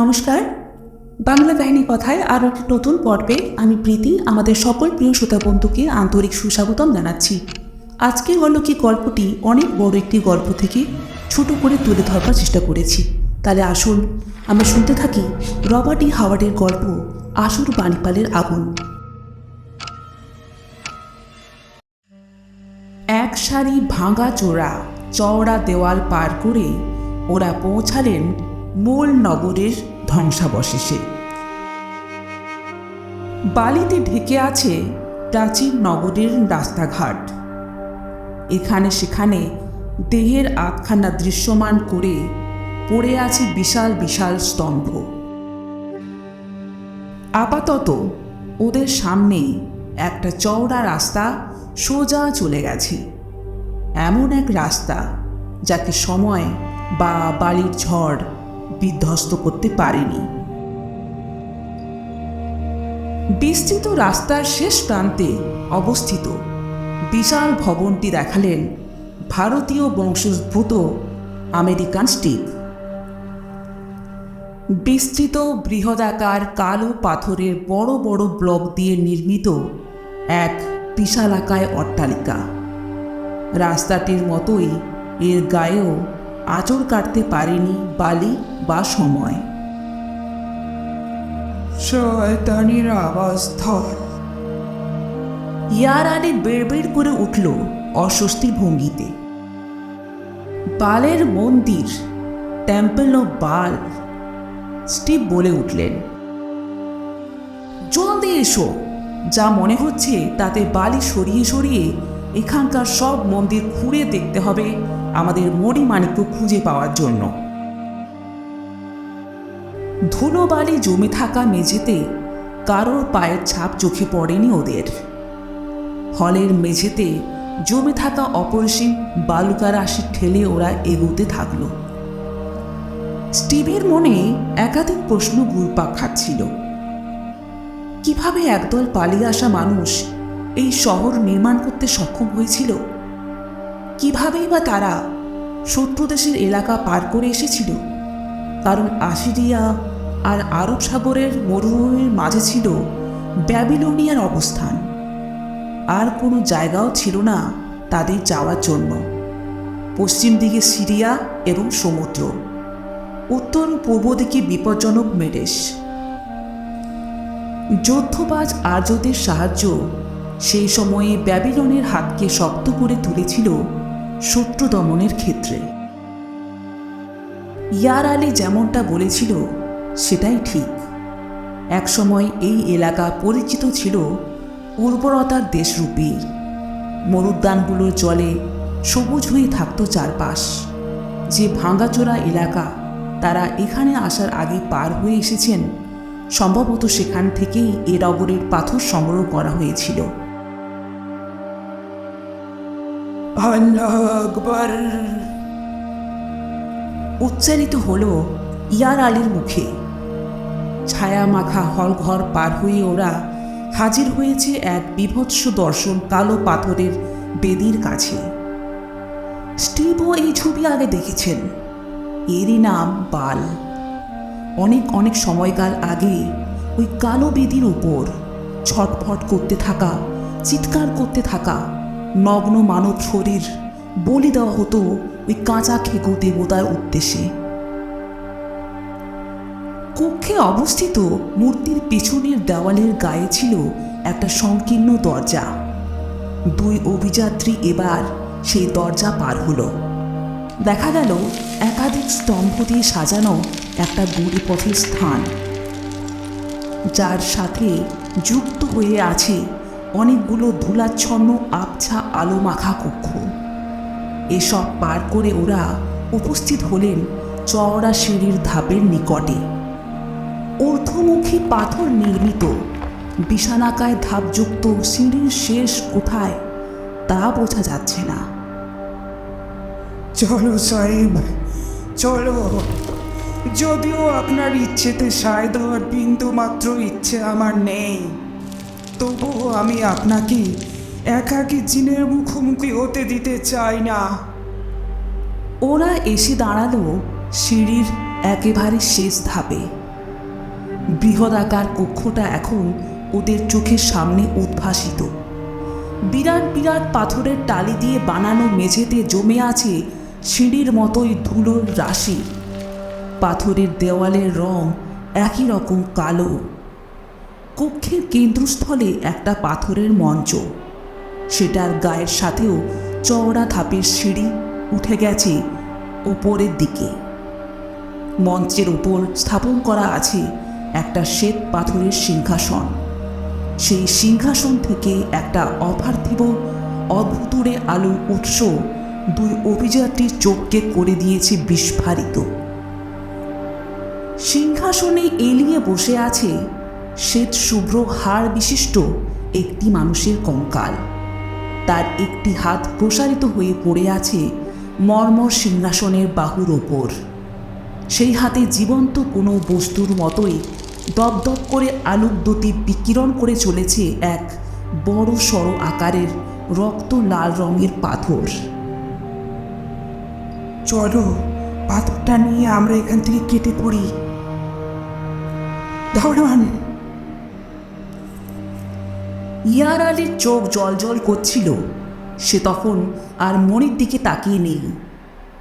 নমস্কার, বাংলা কাহিনী কথায় আরও একটি নতুন পর্বে আমি প্রীতি আমাদের সকল প্রিয় শ্রোতা বন্ধুকে আন্তরিক সুস্বাগতম জানাচ্ছি। আজকের অলৌকিক গল্পটি অনেক বড় একটি গল্প থেকে ছোট করে তুলে ধরবার চেষ্টা করেছি। তাহলে আসুন আমরা শুনতে থাকি রবার্ট ই হাওয়ার্ডের গল্প আসুর বাণীপালের আগুন। এক সারি ভাঙা চোরা চওড়া দেওয়াল পার করে ওরা পৌঁছালেন মূল নগরের ধ্বংসাবশেষে। বালিতে ঢেকে আছে প্রাচীন নগরের রাস্তাঘাট। এখানে সেখানে দেহের আধখানা দৃশ্যমান করে পড়ে আছে বিশাল বিশাল স্তম্ভ। আপাতত ওদের সামনে একটা চওড়া রাস্তা সোজা চলে গেছে, এমন এক রাস্তা যাকে সময় বা বালির ঝড় বিধ্বস্ত করতে পারেনি। বিস্তৃত রাস্তার শেষ প্রান্তে অবস্থিত বিশাল ভবনটি দেখালেন ভারতীয় বংশোদ্ভূত আমেরিকান স্টিভ। বিস্তৃত বৃহদাকার কালো পাথরের বড় বড় ব্লক দিয়ে নির্মিত এক বিশালাকায় অট্টালিকা। রাস্তাটির মতোই এর গায়েও আঁচড় কাটতে পারেনি বালি বা সময়। শয়তানির আওয়াজ ধর। ইয়ার আলী বেড় করে উঠল অস্বস্তির ভঙ্গিতে। বালের মন্দির, টেম্পল অফ বাল, স্টিভ বলে উঠলেন। জলদি এসো, যা মনে হচ্ছে তাতে বালি সরিয়ে সরিয়ে এখানকার সব মন্দির ঘুরে দেখতে হবে আমাদের মণিমাণিক্য খুঁজে পাওয়ার জন্য। ধুলো বালি জমে থাকা মেঝেতে কারোর পায়ের ছাপ চোখে পড়েনি ওদের। হলের মেঝেতে জমে থাকা অপরিসীম বালুকা রাশি ঠেলে ওরা এগোতে থাকল। স্টিভের মনে একাধিক প্রশ্ন ঘুরপাক খাচ্ছিল। কিভাবে একদল পালিয়ে আসা মানুষ এই শহর নির্মাণ করতে সক্ষম হয়েছিল? কিভাবেই বা তারা শত্রু দেশের এলাকা পার করে এসেছিল? কারণ আসিরিয়া আর আরব সাগরের মরুভূমির মাঝে ছিল ব্যাবিলনিয়ার অবস্থান। আর কোনো জায়গাও ছিল না তাদের যাওয়ার জন্য। পশ্চিম দিকে সিরিয়া এবং সমুদ্র, উত্তর পূর্ব দিকে বিপজ্জনক মেডেস। যুদ্ধবাজ আর্যদের সাহায্য সেই সময়ে ব্যাবিলনের হাতকে শক্ত করে তুলেছিল শত্রু দমনের ক্ষেত্রে। ইয়ার আলী যেমনটা বলেছিল সেটাই ঠিক। একসময় এই এলাকা পরিচিত ছিল উর্বরতার দেশরূপে। মরুদ্যানগুলোর জলে সবুজ হয়ে থাকত চারপাশ। যে ভাঙাচোরা এলাকা তারা এখানে আসার আগে পার হয়ে এসেছেন, সম্ভবত সেখান থেকেই এ নগরের পাথর সংগ্রহ করা হয়েছিল। আল্লাহ আকবার উচ্চারিত হল ইয়ার আলীর মুখে। ছায়া মাখা হলঘর পার হয়ে ওরা হাজির হয়েছে এক বিভৎস দর্শন কালো পাথরের বেদির কাছে। স্টিভও এই ছবি আগে দেখেছেন। এরই নাম বাল। অনেক অনেক সময়কাল আগে ওই কালো বেদির উপর ছটফট করতে থাকা, চিৎকার করতে থাকা নগ্ন মানব শরীর বলি দেওয়া হতো ওই কাঁচা খেকো দেবতার উদ্দেশ্যে। কক্ষে অবস্থিত মূর্তির পেছনের দেওয়ালের গায়ে ছিল একটা সংকীর্ণ দরজা। দুই অভিযাত্রী এবার সেই দরজা পার হলো। দেখা গেল একাধিক স্তম্ভ দিয়ে সাজানো একটা গড়িপথের স্থান, যার সাথে যুক্ত হয়ে আছে অনেকগুলো ধুলাচ্ছন্ন আবছা আলো মাখা কক্ষ। এসব পার করে ওরা উপস্থিত হলেন চওড়া সিঁড়ির ধাপের নিকটে। ঊর্ধ্বমুখী পাথর নির্মিত বিশালাকায় ধাপযুক্ত সিঁড়ির শেষ কোথায় তা বোঝা যাচ্ছে না। চলো সাহেব, চলো। যদিও আপনার ইচ্ছেতে সায় দেওয়ার বিন্দু মাত্র ইচ্ছে আমার নেই, তবুও আমি আপনাকে একাকী জিনের মুখোমুখি হতে দিতে চাই না। ওরা এসে দাঁড়ালো সিঁড়ির একেবারে শেষ ধাপে। বৃহদাকার কক্ষটা এখন ওদের চোখের সামনে উদ্ভাসিত। বিরাট বিরাট পাথরের টালি দিয়ে বানানো মেঝেতে জমে আছে সিঁড়ির মতোই ধুলোর রাশি। পাথরের দেওয়ালের রং একই রকম কালো। কক্ষের কেন্দ্রস্থলে একটা পাথরের মঞ্চ, সেটার গায়ের সাথেও চওড়া ধাপের সিঁড়ি উঠে গেছে ওপরের দিকে। মঞ্চের উপর স্থাপন করা আছে একটা শ্বেত পাথরের সিংহাসন। সেই সিংহাসন থেকে একটা অপার্থিব অভূতুড়ে আলোর উৎস দুই অভিযাত্রীর চোখকে করে দিয়েছে বিস্ফারিত। সিংহাসনে এলিয়ে বসে আছে শ্বেত শুভ্র হাড় বিশিষ্ট একটি মানুষের কঙ্কাল। তার একটি হাত প্রসারিত হয়ে পড়ে আছে মর্মর সিংহাসনের বাহুর ওপর। সেই হাতে জীবন্ত কোনো বস্তুর মতোই দপদপ করে আলোকদ্যুতি বিকিরণ করে চলেছে এক বড় সড় আকারের রক্ত লাল রঙের পাথর। চলো পাথরটা নিয়ে আমরা এখান থেকে কেটে পড়ি। দাঁড়ান। ইয়ার আলীর চোখ জল জল করছিল। সে তখন আর মনির দিকে তাকিয়ে নেই।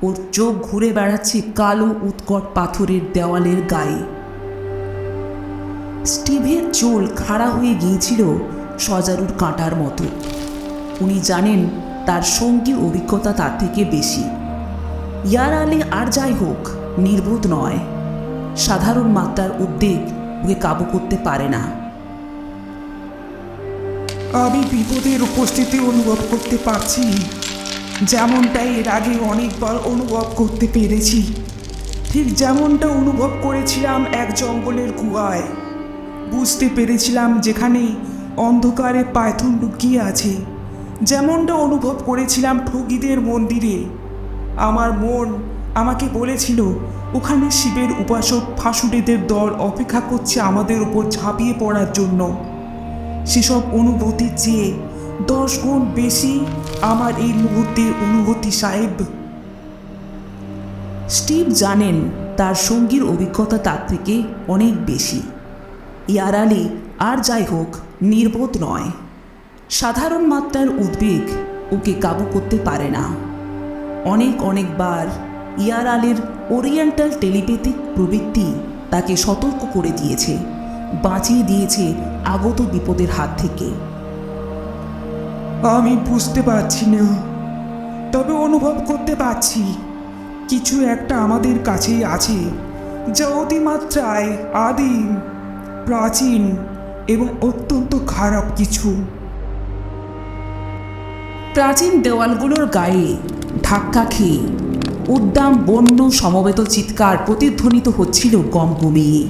ওর চোখ ঘুরে বেড়াচ্ছে কালো উৎকট পাথরের দেওয়ালের গায়ে। স্টিভের চুল খাড়া হয়ে গিয়েছিল সজারুর কাঁটার মতো। উনি জানেন তার সঙ্গীর অভিজ্ঞতা তার থেকে বেশি। ইয়ার আলী আর যাই হোক নির্বোধ নয়। সাধারণ মাত্রার উদ্বেগ ওকে কাবু করতে পারে না। আমি বিপদের উপস্থিতি অনুভব করতে পারছি, যেমনটা এর আগে অনেকবার অনুভব করতে পেরেছি। ঠিক যেমনটা অনুভব করেছিলাম এক জঙ্গলের গুহায়। বুঝতে পেরেছিলাম যেখানে অন্ধকারে পাইথন লুকিয়ে আছে। যেমনটা অনুভব করেছিলাম ঠগীদের মন্দিরে। আমার মন আমাকে বলেছিল ওখানে শিবের উপাসক ফাঁসুড়েদের দল অপেক্ষা করছে আমাদের উপর ঝাঁপিয়ে পড়ার জন্য। সেসব অনুভূতির চেয়ে 10 গুণ বেশি আমার এই মুহূর্তের অনুভূতি, সাহেব। স্টিভ জানেন তার সঙ্গীর অভিজ্ঞতা তার থেকে অনেক বেশি। ইয়ার আলী আর যাই হোক নির্বোধ নয়। সাধারণ মাত্রার উদ্বেগ ওকে কাবু করতে পারে না। অনেকবার ইয়ার আলীর ওরিয়েন্টাল টেলিপ্যাথিক প্রবৃত্তি তাকে সতর্ক করে দিয়েছে, বাঁচিয়ে দিয়েছে আগত বিপদের হাত থেকে। আমি বুঝতে পারছি না, তবে অনুভব করতে পারছি কিছু একটা আমাদের কাছেই আছে, যা অতিমাত্রায় আদিম, প্রাচীন এবং অত্যন্ত খারাপ কিছু। প্রাচীন দেওয়ালগুলোর গায়ে ধাক্কা খেয়ে উদ্দাম বন্য সমবেত চিৎকার প্রতিধ্বনিত হচ্ছিল গমগমিয়ে।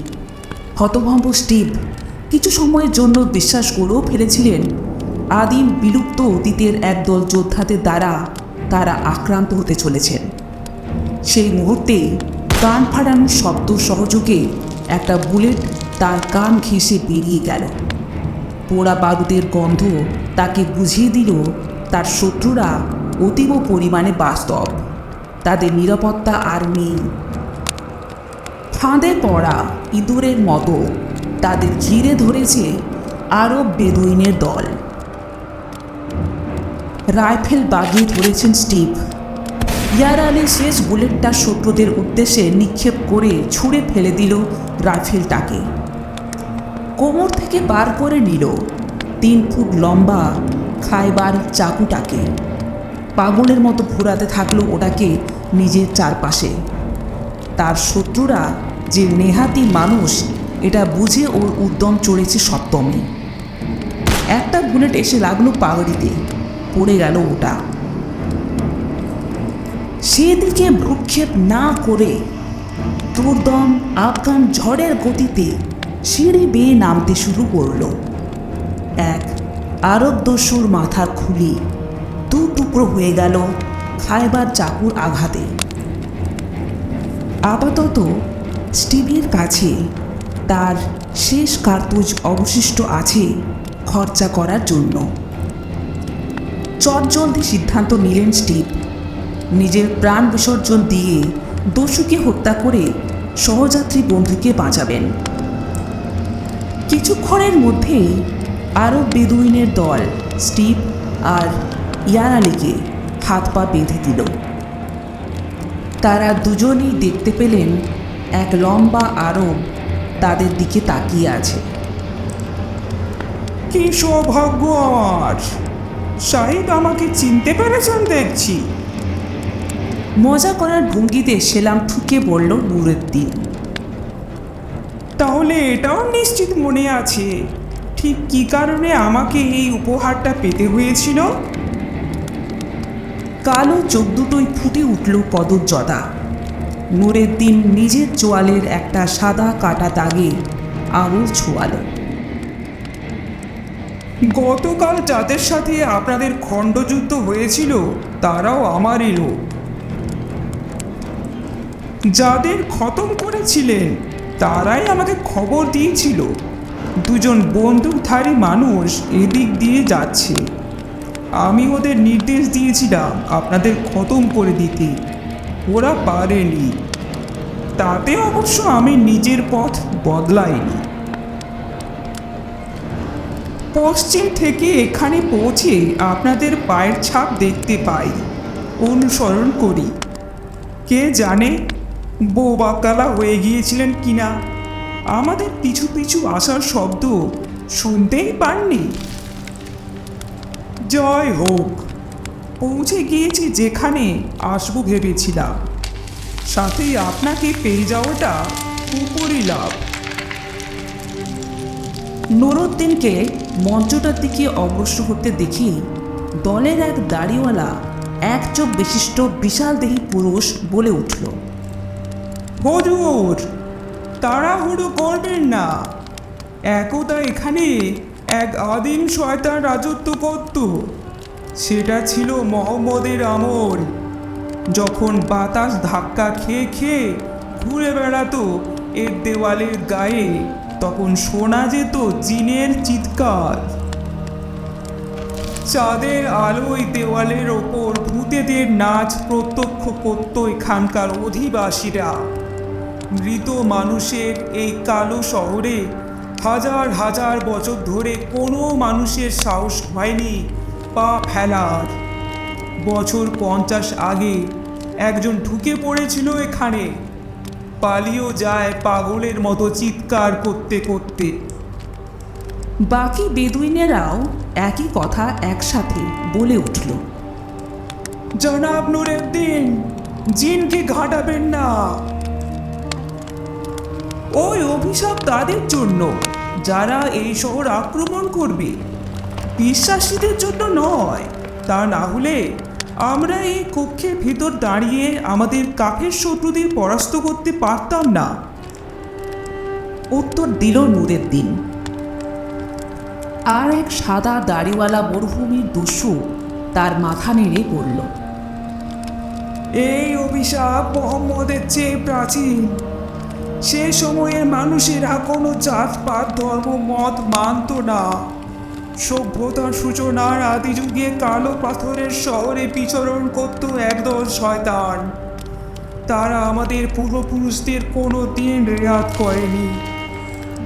হতভম্ব স্টিভ কিছু সময়ের জন্য বিশ্বাস করেও ফেলেছিলেন আদিম বিলুপ্ত অতীতের একদল যোদ্ধাদের দ্বারা তারা আক্রান্ত হতে চলেছেন। সেই মুহূর্তে কান ফাটানোর শব্দ সহযোগে একটা বুলেট তার কান ঘেঁষে বেরিয়ে গেল। পোড়া বারুদের গন্ধ তাকে বুঝিয়ে দিল তার শত্রুরা অতীব পরিমাণে বাস্তব। তাদের নিরাপত্তা আর নেই। ফাঁদে পড়া ইঁদুরের মতো তাদের ঘিরে ধরেছে আরব বেদুইনের দল। রাইফেল বাগিয়ে ধরেছেন স্টিভ। ইয়ার আলী শেষ বুলেটটা শত্রুদের উদ্দেশ্যে নিক্ষেপ করে ছুঁড়ে ফেলে দিল রাইফেলটাকে। কোমর থেকে বার করে নিল 3 ফুট লম্বা খাইবার চাকুটাকে। পাগলের মতো ঘোরাতে থাকলো ওটাকে নিজের চারপাশে। তার শত্রুরা যে নেহাতি মানুষ এটা বুঝে ওর উদ্যম চড়েছে সপ্তমী। একটা বুলেট এসে লাগলো পাগড়িতে, পড়ে গেল ওটা। সেদিকে ভ্রুক্ষেপ না করে দুর্দম আফগান ঝড়ের গতিতে সিঁড়ি বেয়ে নামতে শুরু করলো। এক আরব দস্যুর মাথার খুলি 2 টুকরো হয়ে গেল খাইবার চাকুর আঘাতে। আপাতত স্টিভের কাছে তার শেষ কার্তুজ অবশিষ্ট আছে খরচা করার জন্য। চটজলদি সিদ্ধান্ত নিলেন স্টিভ। নিজের প্রাণ বিসর্জন দিয়ে দস্যুকে হত্যা করে সহযাত্রী বন্ধুকে বাঁচাবেন। কিছুক্ষণের মধ্যেই আরও বেদুইনের দল স্টিভ আর ইয়ার আলীকে হাত পা বেঁধে দিল। তারা দুজনেই দেখতে পেলেন এক লম্বা আরব তাদের দিকে তাকিয়ে আছে। কি সৌভাগ্য আমার! সাহিদ আমাকে চিনতে পেরেছেন দেখছি। মজা করার ভঙ্গিতে সেলাম ঠুকে বলল নুরুদ্দিন। তাহলে এটাও নিশ্চিত মনে আছে ঠিক কী কারণে আমাকে এই উপহারটা পেতে হয়েছিল? কালো চোখ দুটোই ফুটে উঠল কদর্যদা। নুরুদ্দিন নিজের চোয়ালের একটা সাদা কাটা দাগে আঙুল ছোঁয়ালো। গতকাল যাদের সাথে আপনাদের খণ্ডযুদ্ধ হয়েছিল তারাও আমারই লোক। যাদের খতম করেছিলেন তারাই আমাকে খবর দিয়েছিল দুজন বন্দুকধারী মানুষ এদিক দিয়ে যাচ্ছে। আমি ওদের নির্দেশ দিয়েছিলাম আপনাদের খতম করে দিতে, ওরা পারেনি। তাতে অবশ্য আমি নিজের পথ বদলাইনি। পশ্চিম থেকে এখানে পৌঁছে আপনাদের পায়ের ছাপ দেখতে পাই, অনুসরণ করি। কে জানে বোবাকালা হয়ে গিয়েছিলেন কিনা, আমাদের পিছু পিছু আসার শব্দ শুনতেই পাননি। জয় হোক, পৌঁছে গিয়েছি যেখানে আসবো ভেবেছিলাম। সাথে আপনাকে পেয়ে যাওয়াটা উপরই লাভ। নুরুদ্দিনকে মঞ্চটার দিকে অগ্রসর হতে দেখি দলের এক দাড়িওয়ালা এক চোখ বিশিষ্ট বিশালদেহী পুরুষ বলে উঠল, হুজুর, তাড়াহুড়ো করবেন না। একদা এখানে এক আদিম শয়তান রাজত্ব করত। সেটা ছিল মোহাম্মদের আমল। যখন বাতাস ধাক্কা খেয়ে খেয়ে ঘুরে বেড়াতো এর দেওয়ালের গায়ে, তখন শোনা যেত জিনের চিৎকার। চাঁদের আলোয় দেওয়ালের ওপর ভূতেদের নাচ প্রত্যক্ষ করত এখানকার অধিবাসীরা। মৃত মানুষের এই কালো শহরে হাজার হাজার বছর ধরে কোনো মানুষের সাহস হয়নি পা ফেলার। বছর 50 আগে একজন ঢুকে পড়েছিল এখানে, পালিয়েও যায় পাগলের মতো চিৎকার করতে করতে। বাকি বেদুইনেরাও একই কথা একসাথে বলে উঠল, জনাব নুরুদ্দিন, জিনকে ঘাটাবেন না। ওই অভিশাপ তাদের জন্য যারা এই শহর আক্রমণ করবে, বিশ্বাসীদের জন্য নয়। তা না হলে আমরা এই কক্ষের ভিতর দাঁড়িয়ে আমাদের কাফের শত্রুদের পরাস্ত করতে পারতাম না। উত্তর দিল নুরুদ্দিন। আর এক সাদা দাড়িওয়ালা মরুভূমির দস্যু তার মাথা নেড়ে পড়ল, এই অভিশাপ মোহাম্মদের চেয়ে প্রাচীন। সে সময়ের মানুষেরা কোনো জাতপাত ধর্ম মত মানত না। সভ্যতার সূচনার আদি যুগে কালো পাথরের শহরে বিচরণ করত একদল শয়তান। তারা আমাদের পূর্বপুরুষদের কোনো দিন রেয়াত করেনি।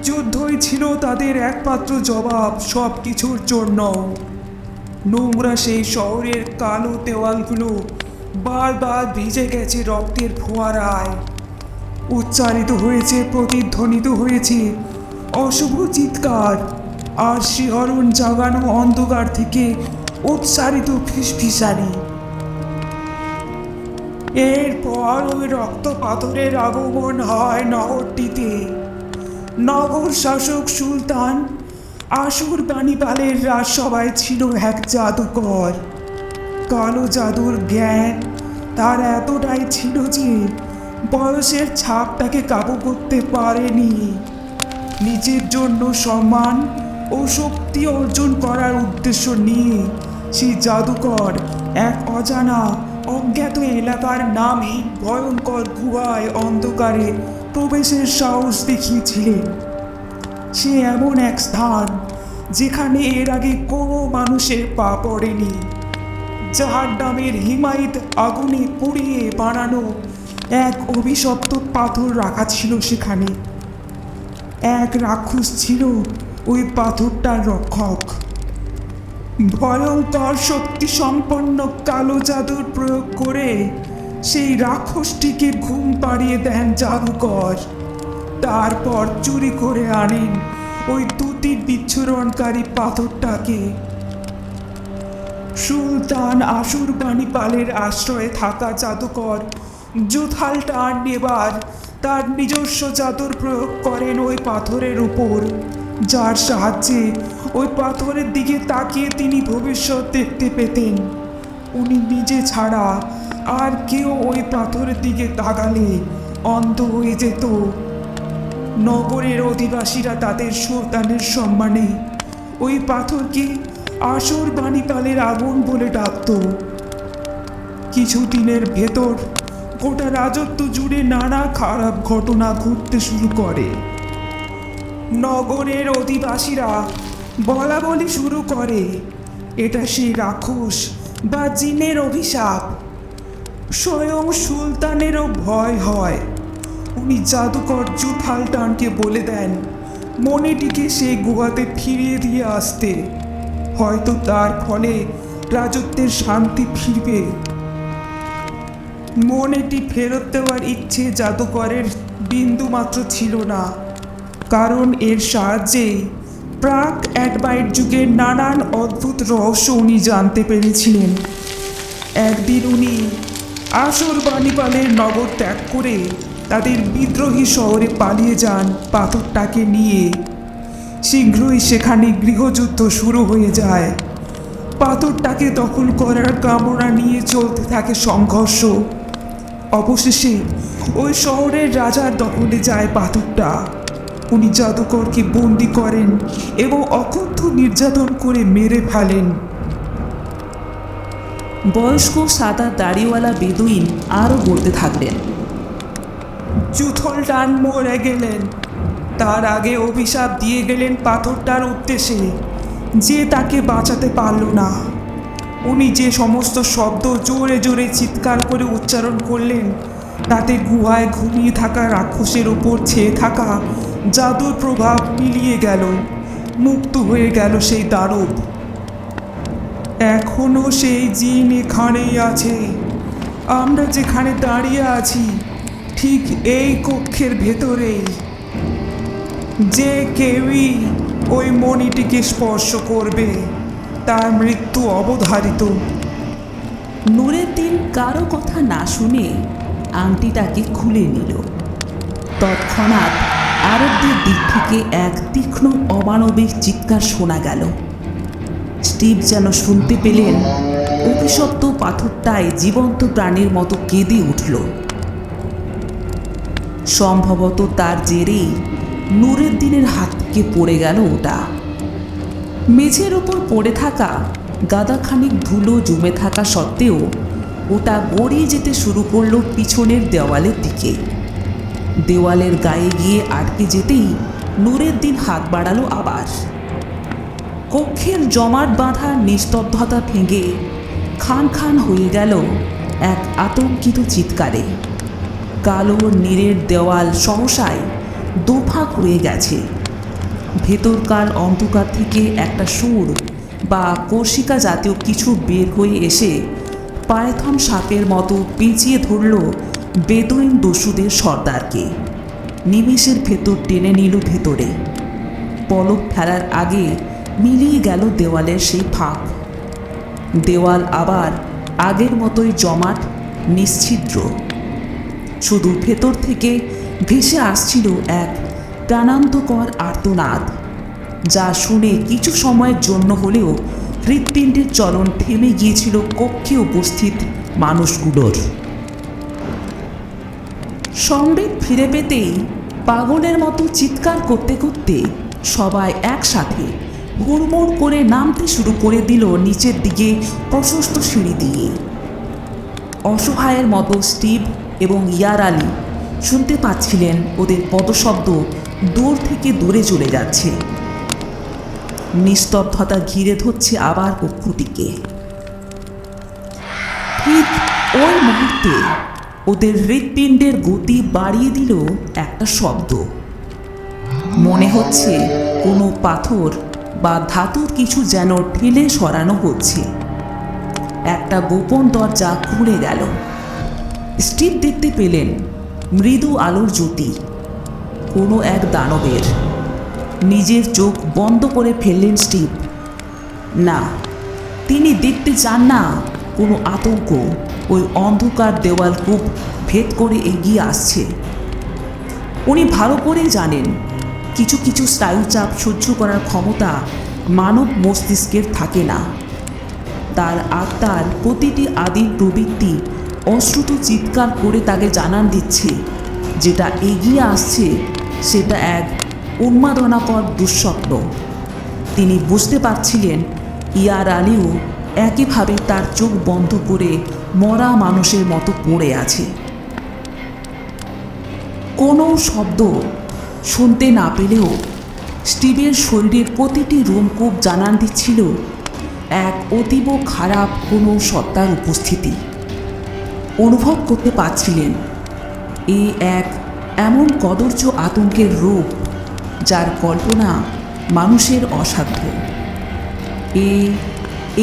যুদ্ধই ছিল তাদের একমাত্র জবাব সব কিছুর জন্য। নোংরা সেই শহরের কালো দেওয়ালগুলো বারবার ভিজে গেছে রক্তের ফোয়ারায়। উচ্চারিত হয়েছে, প্রতিধ্বনিত হয়েছে অশুভ চিৎকার, আর শিহরণ জাগানো অন্ধকার থেকে উচ্চারিত ফিসফিসানি। এরপর ওই রক্ত পাথরের আগমন হয় নগরটিতে। নগর শাসক সুলতান আসুর বাণীপালের রাজসভায় ছিল এক জাদুকর। কালো জাদুর জ্ঞান তার এতটাই ছিল যে বয়সের ছাপ তাকে কাবু করতে পারেনি। নিজের জন্য সম্মান ও শক্তি অর্জন করার উদ্দেশ্য নিয়ে সেই জাদুকর এক অজানা অজ্ঞাত এলাকার নামে ভয়ঙ্কর গুহায় অন্ধকারে প্রবেশের সাহস দেখিয়েছিলেন। সে এমন এক স্থান যেখানে এর আগে কোনো মানুষের পা পড়েনি। জাহান্নামের হিমায়িত আগুনে পুড়িয়ে বানানো এক অভিশপ্ত পাথর রাখা ছিল সেখানে। এক রাক্ষস ছিল ওই পাথরটার রক্ষক। ভয়ঙ্কর শক্তি সম্পন্ন কালো জাদুর প্রয়োগ করে সেই রাক্ষসটিকে ঘুম পাড়িয়ে দেন জাদুকর। তারপর চুরি করে আনেন ওই দুটি বিচ্ছুরণকারী পাথরটাকে। সুলতান আশুরবাণীপালের আশ্রয়ে থাকা জাদুকর জুথালটান এবার তার নিজস্ব জাদুর প্রয়োগ করেন ওই পাথরের উপর, যার সাহায্যে ওই পাথরের দিকে তাকিয়ে তিনি ভবিষ্যৎ দেখতে পেতেন। উনি নিজে ছাড়া আর কেউ ওই পাথরের দিকে তাকালে অন্ধ হয়ে যেত। নগরের অধিবাসীরা তাদের সুলতানের সম্মানে ওই পাথরকে আশুরবাণীপালের আগুন বলে ডাকত। কিছুদিনের ভেতর গোটা রাজত্ব জুড়ে নানা খারাপ ঘটনা ঘটতে শুরু করে। নগরের অধিবাসীরা বলা বলি শুরু করে এটা সেই রাক্ষস বা জিনের অভিশাপ। স্বয়ং সুলতানেরও ভয় হয়। উনি জাদুকর জুথালটানকে বলে দেন মণিটিকে সেই গুহাতে ফিরিয়ে দিয়ে আসতে, হয়তো তার ফলে রাজত্বের শান্তি ফিরবে। মণিটি ফেরত দেওয়ার ইচ্ছে জাদুকরের বিন্দুমাত্র ছিল না, কারণ এর সাহায্যে প্রাক অ্যাডভাইট যুগের নানান অদ্ভুত রহস্য উনি জানতে পেরেছিলেন। একদিন উনি আশুরবাণীপালের নগর ত্যাগ করে তাদের বিদ্রোহী শহরে পালিয়ে যান পাথরটাকে নিয়ে। শীঘ্রই সেখানে গৃহযুদ্ধ শুরু হয়ে যায়। পাথরটাকে দখল করার কামনা নিয়ে চলতে থাকে সংঘর্ষ। অবশেষে ওই শহরের রাজার দখলে যায় পাথরটা। উনি জাদুকরকে বন্দি করেন এবং অকথ্য নির্যাতন করে মেরে ফেলেন। বয়স্ক সাদা দাড়িওয়ালা বেদুইন আরও বলতে থাকলেন, জুথালটান মরে গেলেন। তার আগে অভিশাপ দিয়ে গেলেন পাথরটার উদ্দেশ্যে, যে তাকে বাঁচাতে পারল না। উনি যে সমস্ত শব্দ জোরে জোরে চিৎকার করে উচ্চারণ করলেন, তাতে গুহায় ঘুমিয়ে থাকা রাক্ষসের উপর ছেয়ে থাকা জাদুর প্রভাব মিলিয়ে গেল। মুক্ত হয়ে গেল সেই দানব। এখনো সেই জিন এখানেই আছে। আমরা যেখানে দাঁড়িয়ে আছি ঠিক এই কক্ষের ভেতরেই। যে কেউই ওই মণিটিকে স্পর্শ করবে তার মৃত্যু অবধারিত। নুরেদ্দিন কারো কথা না শুনে আংটিটাকে খুলে নিল। তৎক্ষণাৎ আরবদের দিক থেকে এক তীক্ষ্ণ অমানবিক চিৎকার শোনা গেল। স্টিভ যেন শুনতে পেলেন অভিশপ্ত পাথরটায় জীবন্ত প্রাণীর মতো কেঁদে উঠল। সম্ভবত তার জেরেই নুরেদ্দিনের হাত থেকে পড়ে গেল ওটা। মেঝের ওপর পড়ে থাকা গাদাখানিক ধুলো জমে থাকা সত্ত্বেও ওটা গড়িয়ে যেতে শুরু করলো পিছনের দেওয়ালের দিকে। দেওয়ালের গায়ে গিয়ে আটকে যেতেই নুরেদ্দিন হাত বাড়ালো আবার। কক্ষের জমাট বাঁধা নিস্তব্ধতা ভেঙে খান খান হয়ে গেল এক আতঙ্কিত চিৎকারে। কালো নীরের দেওয়াল সহসায় দোফাক হয়ে গেছে। ভেতরকার অন্ধকার থেকে একটা সুর বা কর্ষিকা জাতীয় কিছু বের হয়ে এসে পায়থন সাপের মতো পেঁচিয়ে ধরল বেদুইন দস্যুদের সর্দারকে। নিমেষের ভেতর টেনে নিল ভেতরে। পলক ফেলার আগে মিলিয়ে গেল দেওয়ালের সেই ফাঁক। দেওয়াল আবার আগের মতোই জমাট, নিশ্ছিদ্র। শুধু ভেতর থেকে ভেসে আসছিল এক প্রাণান্তকর আর্তনাদ, যা শুনে কিছু সময়ের জন্য হলেও হৃৎপিণ্ডের চলন থেমে গিয়েছিল কক্ষে উপস্থিত মানুষগুলোর। সম্বিত ফিরে পেতেই পাগলের মতো চিৎকার করতে করতে সবাই একসাথে হুড়মুড় করে নামতে শুরু করে দিল নিচের দিকে প্রশস্ত সিঁড়ি দিয়ে। অসহায়ের মতো স্টিভ এবং ইয়ার আলী শুনতে পাচ্ছিলেন ওদের পদশব্দ দূর থেকে দূরে চলে যাচ্ছে। নিস্তব্ধতা ঘিরে ধরছে আবার কক্ষটিকে। ঠিক ওই মুহূর্তে ওদের হৃৎপিণ্ডের গতি বাড়িয়ে দিল একটা শব্দ। মনে হচ্ছে কোনো পাথর বা ধাতুর কিছু যেন ঠেলে সরানো হচ্ছে। একটা গোপন দরজা খুলে গেল। স্টিভ দেখতে পেলেন মৃদু আলোর জ্যোতি, কোনো এক দানবের। নিজের চোখ বন্ধ করে ফেললেন স্টিভ। না, তিনি দেখতে চান না কোনো আতঙ্ক ওই অন্ধকার দেওয়াল কূপ ভেদ করে এগিয়ে আসছে। উনি ভালো করেই জানেন কিছু কিছু স্নায়ুচাপ সহ্য করার ক্ষমতা মানব মস্তিষ্কের থাকে না। তার আত্মার প্রতিটি আদিম প্রবৃত্তি অশ্রুত চিৎকার করে তাকে জানান দিচ্ছে যেটা এগিয়ে আসছে সেটা এক উন্মাদনাকর দুঃস্বপ্ন। তিনি বুঝতে পারছিলেন ইয়ার আলীও একইভাবে তার চোখ বন্ধ করে মরা মানুষের মতো পড়ে আছে। কোনো শব্দ শুনতে না পেলেও স্টিভের শরীরের প্রতিটি রোমকূপ জানান দিচ্ছিল এক অতীব খারাপ কোনো সত্তার উপস্থিতি। অনুভব করতে পারছিলেন এ এক এমন কদর্য আতঙ্কের রূপ যার কল্পনা মানুষের অসাধ্য।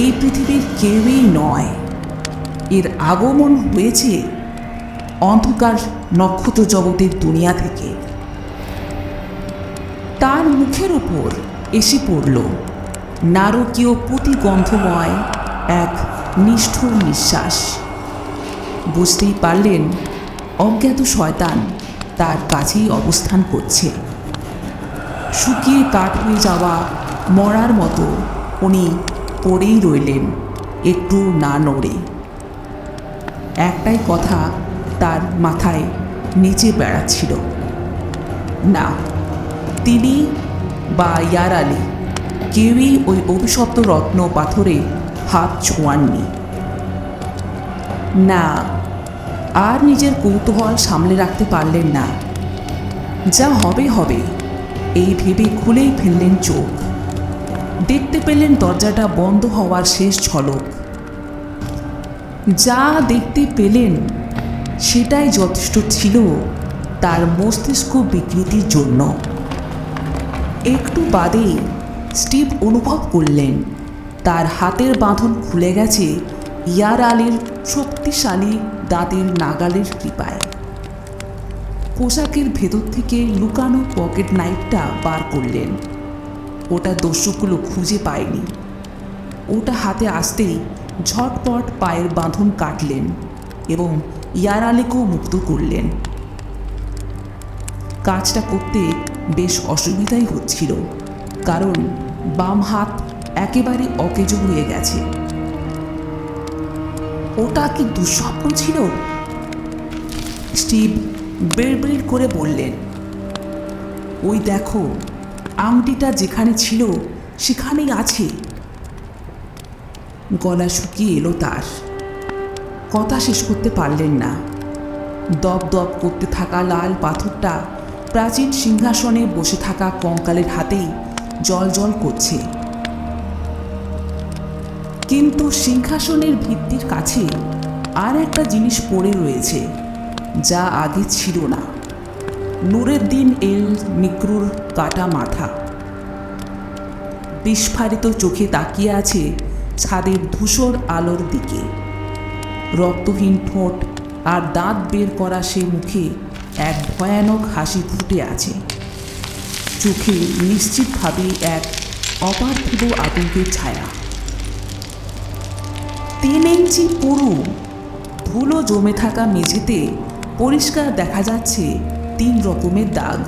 এই পৃথিবীর কেউই নয়। এর আগমন হয়েছে অন্ধকার নক্ষত্র জগতের দুনিয়া থেকে। তার মুখের উপর এসে পড়ল নারকীয় প্রতিগন্ধময় এক নিষ্ঠুর নিঃশ্বাস। বুঝতেই পারলেন অজ্ঞাত শয়তান তার কাছেই অবস্থান করছে। শুকিয়ে কাঠ হয়ে যাওয়া মরার মতো উনি পড়েই রইলেন, একটু না নড়ে। একটাই কথা তার মাথায় নিচে বেড়াচ্ছিল, না, তিনি বা ইয়ার আলী কেউই ওই অভিশপ্ত রত্ন পাথরে হাত ছোঁয়াননি। না, আর নিজের কৌতূহল সামলে রাখতে পারলেন না। যা হবে হবে এই ভেবে খুলেই ফেললেন চোখ। দেখতে পেলেন দরজাটা বন্ধ হওয়ার শেষ ঝলক। যা দেখতে পেলেন সেটাই যথেষ্ট ছিল তার মস্তিষ্ক বিকৃতির জন্য। একটু বাদেই স্টিভ অনুভব করলেন তার হাতের বাঁধন খুলে গেছে ইয়ার আলীর শক্তিশালী দাঁতের নাগালের কৃপায়। পোশাকের ভেতর থেকে লুকানো পকেট নাইফটা বার করলেন। ওটা দস্যুগুলো খুঁজে পায়নি। ওটা হাতে আসতেই ঝটপট পায়ের বাঁধন কাটলেন এবং ইয়ার আলীকেও মুক্ত করলেন। কাজটা করতে বেশ অসুবিধাই হচ্ছিল, কারণ বাম হাত একেবারে অকেজ হয়ে গেছে। ওটা কি দুঃস্বপ্ন ছিল? স্টিভ বেড় করে বললেন, ওই দেখো, আংটিটা যেখানে ছিল সেখানেই আছে। গলা শুকিয়ে এলো তার। কথা শেষ করতে পারলেন না। দপ দপ করতে থাকা লাল পাথরটা প্রাচীন সিংহাসনে বসে থাকা কঙ্কালের হাতেই জল জল করছে। কিন্তু সিংহাসনের ভিত্তির কাছে আর একটা জিনিস পড়ে রয়েছে যা আগে ছিল না। নুরুদ্দিন এল মিকরুর কাটা মাথা বিস্ফারিত চোখে তাকিয়ে আছে ছাদের ধূসর আলোর দিকে। রক্তহীন ঠোঁট আর দাঁত বের করা সে মুখে এক ভয়ানক হাসি ফুটে আছে। চোখে নিশ্চিতভাবে এক অপার্থিব আতঙ্কের ছায়া। 3 ইঞ্চি পুরু ধুলো জমে থাকা মেঝেতে পরিষ্কার দেখা যাচ্ছে 3 রকমের দাগ।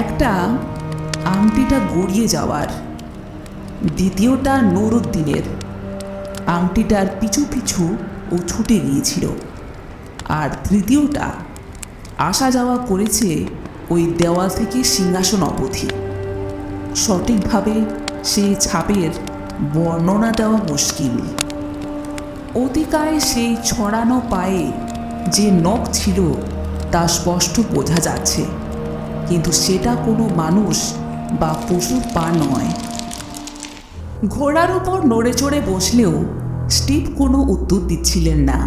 একটা আংটিটা গড়িয়ে যাওয়ার, দ্বিতীয়টা নুরুদ্দিনের, আংটিটার পিছু পিছু ও ছুটে গিয়েছিল, আর তৃতীয়টা আসা যাওয়া করেছে ওই দেওয়াল থেকে সিংহাসন অবধি। সঠিকভাবে সেই ছাপের বর্ণনা দেওয়া মুশকিল। অতিকায় সেই ছড়ানো পায়ে যে নখ ছিল তা স্পষ্ট বোঝা যাচ্ছে, কিন্তু সেটা কোনো মানুষ বা পশুর পা নয়। ঘোড়ার উপর নড়ে চড়ে বসলেও স্টিভ কোনো উত্তর দিচ্ছিলেন না।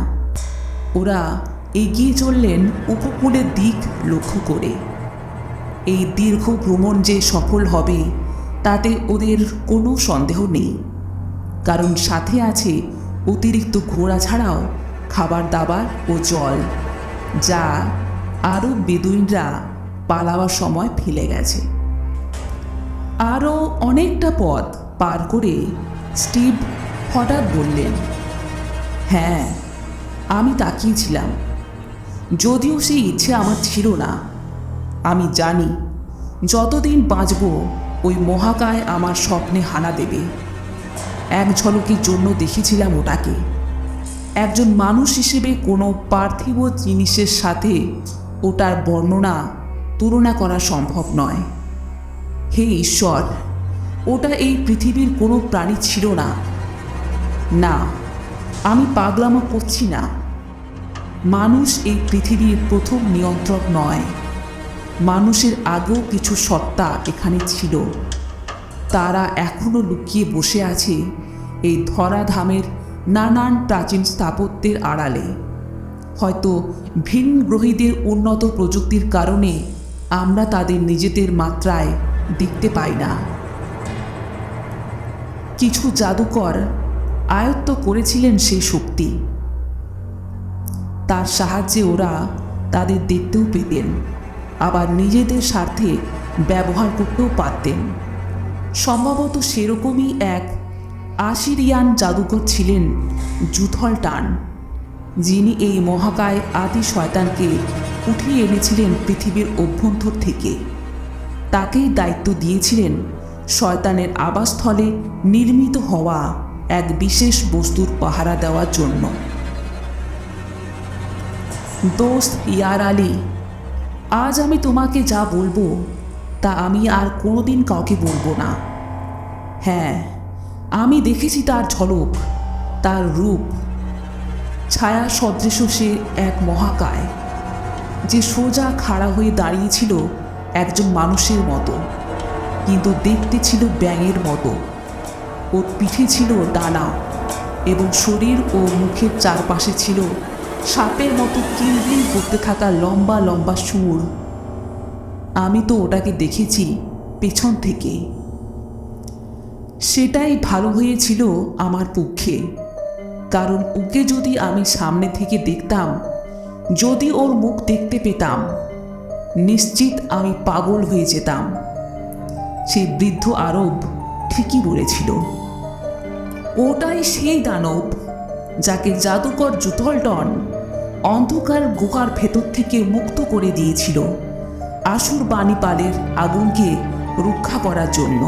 ওরা এগিয়ে চললেন উপকূলের দিক লক্ষ্য করে। এই দীর্ঘ ভ্রমণ যে সফল হবে তাতে ওদের কোনো সন্দেহ নেই, কারণ সাথে আছে অতিরিক্ত ঘোড়া ছাড়াও খাবার দাবার ও জল, যা আরব বেদুইনরা পালাবার সময় ফেলে গেছে। আরও অনেকটা পথ পার করে স্টিভ হঠাৎ বললেন, হ্যাঁ, আমি তাকিয়েছিলাম, যদিও সেই ইচ্ছে আমার ছিল না। আমি জানি যতদিন বাঁচব ওই মহাকায় আমার স্বপ্নে হানা দেবে। এক ঝলকের জন্য দেখেছিলাম ওটাকে। একজন মানুষ হিসেবে কোনো পার্থিব জিনিসের সাথে ওটার বর্ণনা তুলনা করা সম্ভব নয়। হে ঈশ্বর, ওটা এই পৃথিবীর কোনো প্রাণী ছিল না। না, আমি পাগলামো করছি না। মানুষ এই পৃথিবীর প্রথম নিয়ন্ত্রক নয়। মানুষের আগেও কিছু সত্তা এখানে ছিল। তারা এখনও লুকিয়ে বসে আছে এই ধরাধামের নানান প্রাচীন স্থাপত্যের আড়ালে। হয়তো ভিন গ্রহীদের উন্নত প্রযুক্তির কারণে আমরা তাদের নিজেদের মাত্রায় দেখতে পাই না। কিছু জাদুকর আয়ত্ত করেছিলেন সেই শক্তি। তার সাহায্যে ওরা তাদের দেখতেও পেতেন, আবার নিজেদের স্বার্থে ব্যবহার করতেও পারতেন। সম্ভবত সেরকমই এক আশিরিয়ান জাদুকর ছিলেন জুথলটান, যিনি এই মহাকায় আদি শয়তানকে উঠিয়ে এনেছিলেন পৃথিবীর অভ্যন্তর থেকে। তাকেই দায়িত্ব দিয়েছিলেন শয়তানের আবাসস্থলে নির্মিত হওয়া এক বিশেষ বস্তুর পাহারা দেওয়ার জন্য। দোস্ত ইয়ার আলী, আজ আমি তোমাকে যা বলবো তা আমি আর কোনোদিন কাউকে বলবো না। হ্যাঁ, আমি দেখেছি তার ঝলক, তার রূপ। ছায়া সদৃশ সে এক মহাকায়, যে সোজা খাড়া হয়ে দাঁড়িয়েছিল একজন মানুষের মতো, কিন্তু দেখতে ছিল ব্যাঙের মতো। ওর পিঠে ছিল ডানা এবং শরীর ও মুখের চারপাশে ছিল সাপের মতো কিলবিল করতে থাকা লম্বা লম্বা সুর। আমি তো ওটাকে দেখেছি পেছন থেকে। সেটাই ভালো হয়েছিল আমার পক্ষে, কারণ ওকে যদি আমি সামনে থেকে দেখতাম, যদি ওর মুখ দেখতে পেতাম, নিশ্চিত আমি পাগল হয়ে যেতাম। সেই বৃদ্ধ আরব ঠিকই বলেছিল। ওটাই সেই দানব যাকে জাদুকর জুথলটন অন্ধকার গুহার ভেতর থেকে মুক্ত করে দিয়েছিল আসুর বাণীপালের আগুনকে রক্ষা করার জন্য।